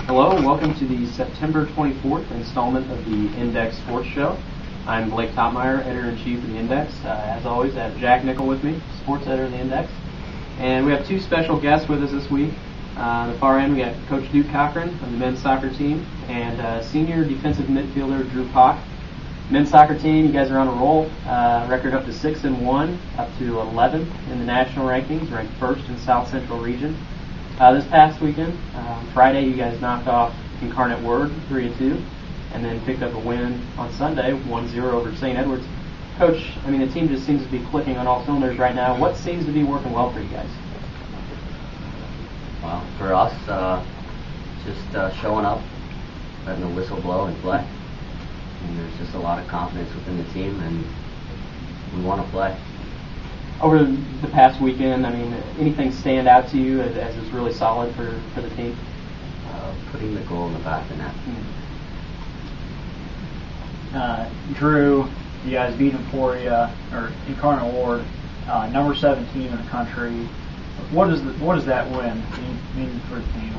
Hello and welcome to the September 24th installment of the Index Sports Show. I'm Blake Toppmeyer, Editor-in-Chief of the Index. As always, I have Jack Nicholl with me, Sports Editor of the Index. And we have two special guests with us this week. On the far end, we got Coach Duke Cochran of the men's soccer team and senior defensive midfielder Drew Pauk. Men's soccer team, you guys are on a roll. Record up to 6-1, up to 11th in the national rankings, ranked first in South Central Region. This past weekend, Friday, you guys knocked off Incarnate Word 3-2, and then picked up a win on Sunday, 1-0 over St. Edwards. Coach, I mean, the team just seems to be clicking on all cylinders right now. What seems to be working well for you guys? Well, for us, just showing up, letting the whistle blow and play. And there's just a lot of confidence within the team, and we want to play. Over the past weekend, I mean, anything stand out to you as is really solid for the team? Putting the goal in the back of the net. Drew, you guys beat Emporia, or Incarnate Ward, number 7 team in the country. What does that win mean for the team?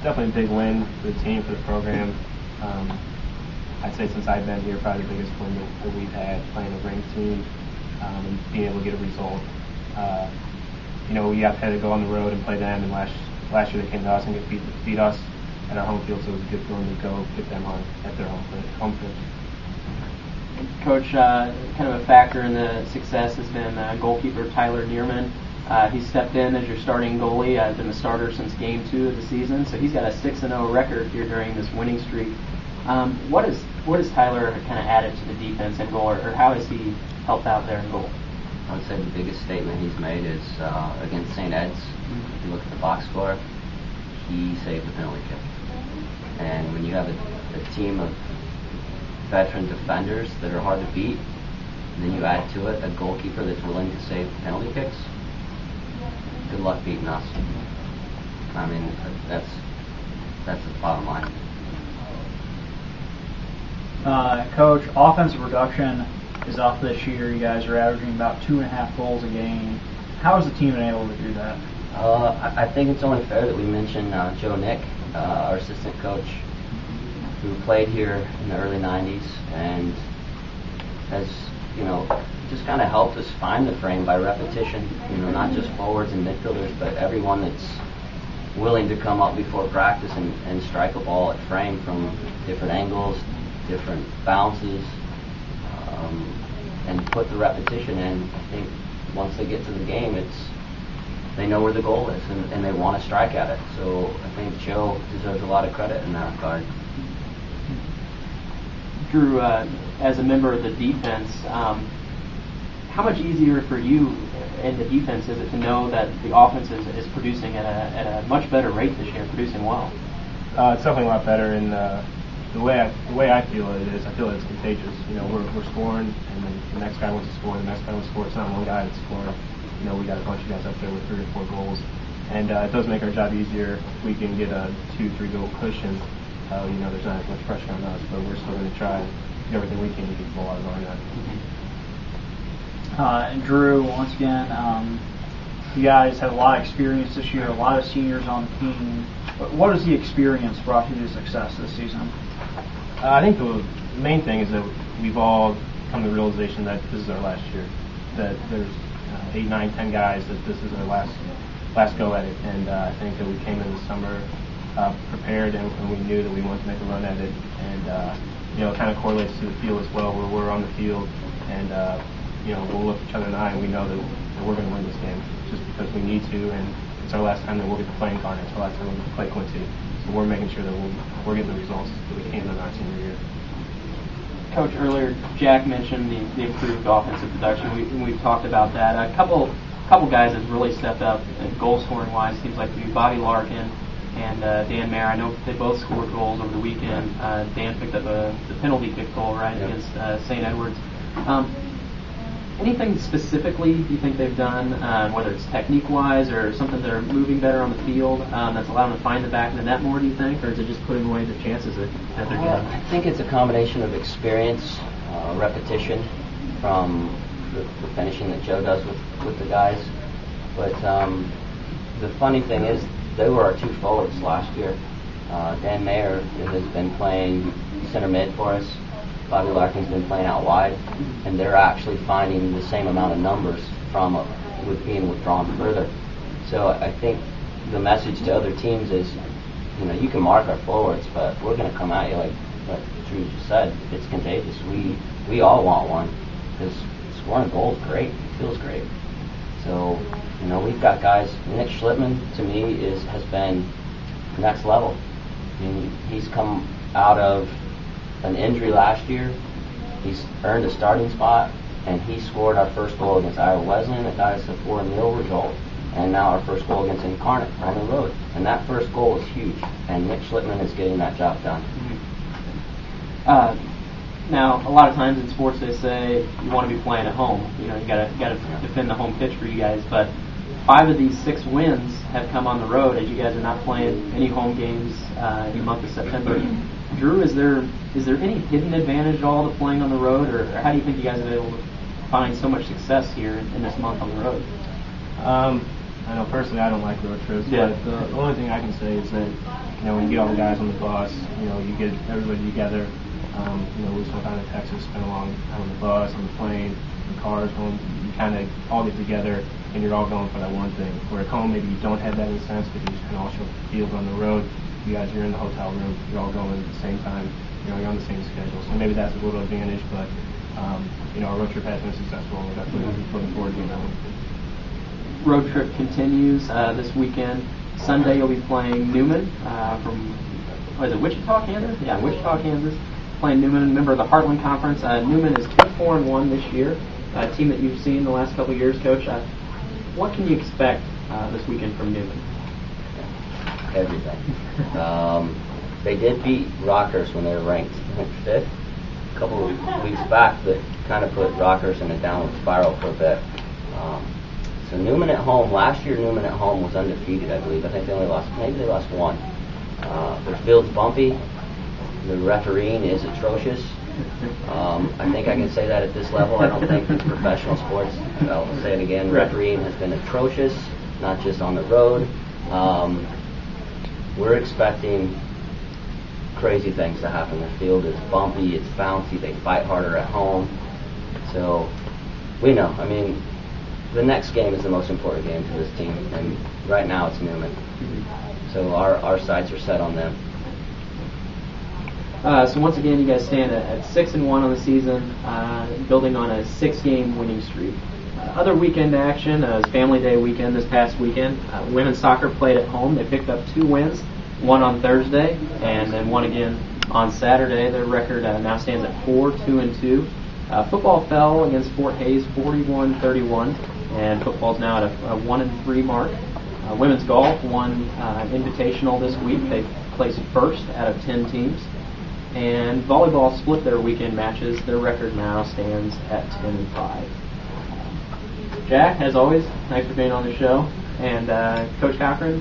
Definitely a big win for the team, for the program. I'd say since I've been here, probably the biggest win that we've had, playing a ranked team and being able to get a result. We have had to go on the road and play them, and last year they came to us and beat us at our home field, so it was a good feeling to go get them at their home field. Coach, kind of a factor in the success has been goalkeeper Tyler Neerman. He stepped in as your starting goalie, been the starter since Game 2 of the season, so he's got a 6-0 record here during this winning streak. What has Tyler kind of added to the defense and goal, or how has he helped out there in goal? I would say the biggest statement he's made is against St. Ed's. If you look at the box score, he saved the penalty kick. And when you have a team of veteran defenders that are hard to beat, and then you add to it a goalkeeper that's willing to save penalty kicks, good luck beating us. I mean, that's the bottom line. Coach, offensive production is up this year. You guys are averaging about 2.5 goals a game. How has the team been able to do that? I think it's only fair that we mention Joe Nick, our assistant coach, who played here in the early 90s and has, just kind of helped us find the frame by repetition. Not just forwards and midfielders, but everyone that's willing to come up before practice and strike a ball at frame from different angles, different bounces, and put the repetition in. I think once they get to the game, they know where the goal is and they want to strike at it. So I think Joe deserves a lot of credit in that regard. Drew, as a member of the defense, how much easier for you in the defense is it to know that the offense is producing at a much better rate this year, producing well? It's definitely a lot better, and the way I feel it is, I feel it's contagious. We're scoring, and then the next guy wants to score, and the next guy wants to score. It's not one guy that's scoring. We got a bunch of guys up there with 3 or 4 goals, and it does make our job easier. If we can get a 2-3 goal cushion, there's not as much pressure on us, but we're still going to try and do everything we can to get the ball out of our net. And Drew, once again, you guys have a lot of experience this year, a lot of seniors on the team. What has the experience brought you to success this season? I think the main thing is that we've all come to the realization that this is our last year, that there's 8, 9, 10 guys that this is our last go at it, and I think that we came in the summer prepared, and we knew that we wanted to make a run at it, and it kind of correlates to the field as well, where we're on the field, and we'll look each other in the eye, and we know that we're going to win this game just because we need to, and it's our last time that we'll get to play Incarnate. It's our last time we'll get to play Quincy, so we're making sure that we're getting the results that we came in our senior year. Coach, earlier Jack mentioned the improved offensive production. We've talked about that. A couple guys have really stepped up goal scoring wise. Seems like to be Bobby Larkin and Dan Mayer. I know they both scored goals over the weekend. Dan picked up the penalty kick goal against St. Edwards. Anything specifically you think they've done, whether it's technique-wise or something that are moving better on the field, that's allowing them to find the back of the net more, do you think? Or is it just putting away the chances that they're getting? I think it's a combination of experience, repetition from the finishing that Joe does with the guys. But the funny thing is they were our two forwards last year. Dan Mayer has been playing center mid for us. Bobby Larkin's been playing out wide, and they're actually finding the same amount of numbers from with being withdrawn further. So I think the message to other teams is, you can mark our forwards, but we're going to come at you like Drew just said. It's contagious. We all want one, because scoring a goal is great. It feels great. So we've got guys. Nick Schlitman to me has been next level. I mean, he's come out of an injury last year. He's earned a starting spot, and he scored our first goal against Iowa Wesleyan. It got us a 4-0 result, and now our first goal against Incarnate on the road. And that first goal is huge, and Nick Schlitman is getting that job done. Now, a lot of times in sports they say you want to be playing at home. You got to defend the home pitch for you guys. But 5 of these 6 wins have come on the road, as you guys are not playing any home games in the month of September. Drew, is there any hidden advantage at all to playing on the road, or how do you think you guys have been able to find so much success here in this month on the road? I know personally I don't like road trips, but the only thing I can say is that when you get all the guys on the bus, you get everybody together. We spent time in Texas, spent a long time on the bus, on the plane, in cars home. You kind of all get together, and you're all going for that one thing. Where at home, maybe you don't have that in a sense, but you just kind of all show up the field on the road. You guys are in the hotel room. You're all going at the same time. You're on the same schedule. So maybe that's a little advantage, but our road trip has been successful. We're definitely looking forward to that one. Road trip continues this weekend. Sunday you'll be playing Newman from Wichita, Kansas? Yeah, Wichita, Kansas. Playing Newman, a member of the Heartland Conference. Newman is 2-4-1 this year. A team that you've seen the last couple of years, Coach. What can you expect this weekend from Newman? Everything. They did beat Rockhurst when they were ranked 5th a couple of weeks back, that kind of put Rockhurst in a downward spiral for a bit. So Newman at home, last year Newman at home was undefeated, I believe. I think they lost 1. Their field's bumpy. The refereeing is atrocious. I think I can say that at this level. I don't think it's professional sports. I'll say it again. Refereeing has been atrocious, not just on the road. We're expecting crazy things to happen. The field is bumpy, it's bouncy, they fight harder at home. So we know. I mean, the next game is the most important game for this team, and right now it's Newman. So our sights are set on them. So once again, you guys stand at 6-1 on the season, building on a 6-game winning streak. Other weekend action is Family Day weekend this past weekend. Women's soccer played at home. They picked up 2 wins, one on Thursday and then one again on Saturday. Their record now stands at 4-2-2. Football fell against Fort Hays 41-31, and football's now at a 1-3 mark. Women's golf won Invitational this week. They placed first out of 10 teams. And volleyball split their weekend matches. Their record now stands at 10-5. Jack, as always, thanks for being on the show. And Coach Cochran,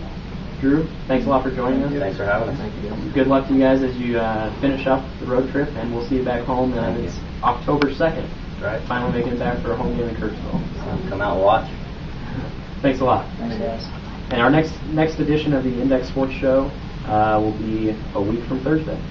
Drew, thanks a lot for joining us. Thanks for having us. Thank you. Good luck to you guys as you finish up the road trip, and we'll see you back home. It's October 2nd. Right. Finally making it back for a home game in Kirksville. Come out and watch. Thanks a lot. Thanks, guys. And our next edition of the Index Sports Show will be a week from Thursday.